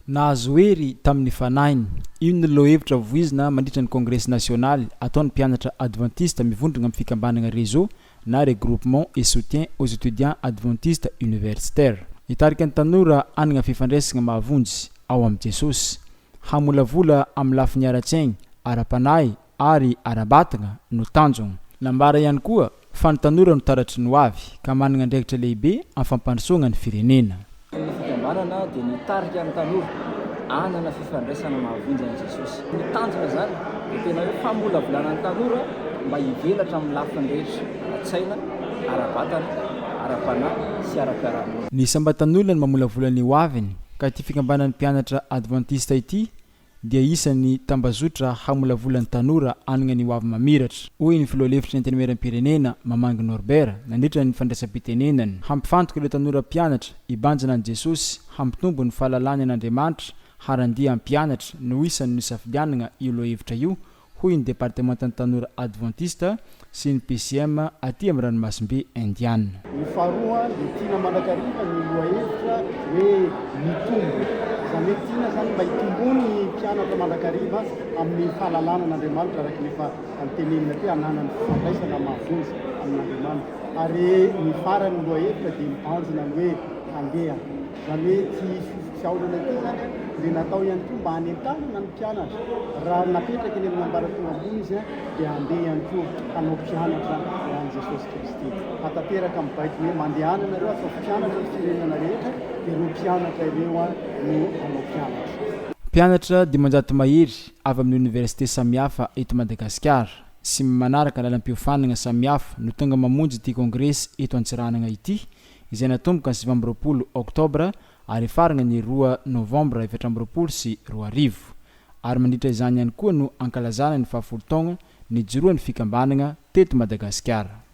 nahazo hery tamin'ny fanainy io ny lohevitra voizina mandritra ny kongresy nasionaly ataon'ny mpianatra adventiste mivondrona amin'ny fikambanana réseau na regroupement et soutien aux étudiants adventistes universitaires hitarika ny tanora anana fifandraisana mahavonjy ao amin'ny Jesosy hamolavola amin'ny lafiny ara-tsaigny ara-panahy ary ara-batana no tanjona nambara ihany koa fa ny tanora no taratry ny hoavy ka manana andraikitra lehibe amin'ny fampandrosoana ny firenena. Fikambanana dia nitarika ny tanora anana fifandraisana mahavonjy an'i Jesosy. Ny tanjona zany dia tena hoe famolavolana ny tanora mba hivelatra amin'ny lafiny rehetra ara-tsaina, ara-batana, ara-panahy sy ara-piarahamonina. Ny sambatan'olona ny mamolavola ny hoaviny ka ity fikambanan'ny mpianatra adventista ity dia isan'ny tambazotra hamolavolan'ny tanora anana ny hoavy mamiratra. Hoy ny filohalevitry ny antenimieram-pirenena Mamangy Norbert nandritra ny fandraisam-pitenenany hampifantoka ireo tanora mpianatra hibanjina an'i Jesosy hampitombo ny fahalalany an'Andriamanitra harandia mpianatra no isan'ny nisafidianana io lohevitra io. Hoy ny departementan'ny tanora adventista sy ny PCM aty amin'ny ranomasimbe Indiana. Ny faharoa dia tiana mandrakariva ny lohevitra hoe mitombo zany hoe tiana zany mba hitombony ny mpianatra mandrakariva amin'ny fahalalana an'Andriamanitra araka nefa antenenina ty ananany fifandraisana mahavonjy amin'Andriamanitra. Ary ny farany lohevitra dia mibanjina ny hoe handeha zany hoe ty fiaolana ty zany dia natao ihany koa mba hanentanana ny mpianatra raha napetraka eny amin'ny ambaratonga ambony izy dia handeha ihany koa hanao mpianatra an'i Jesosy Kristy. Hatateraka mibaiko hoe mandehanana ireo atao mpianatra ny firenena rehetra dia ireo mpianatra ireo no hanao mpianatra. Mpianatra dimanjato mahery avy amin'ny université samihafa eto Madagasikara sy manaraka lalam-piofanana samihafa no tonga mamonjy ity kongresy eto Antsiranana ity izay natomboka ny 20 Oktobra ary farana ny 2 Novambra 2024 ary mandritra izany ihany koa no ankalazana ny 10 taona ny joroan'ny fikambanana teto Madagasikara.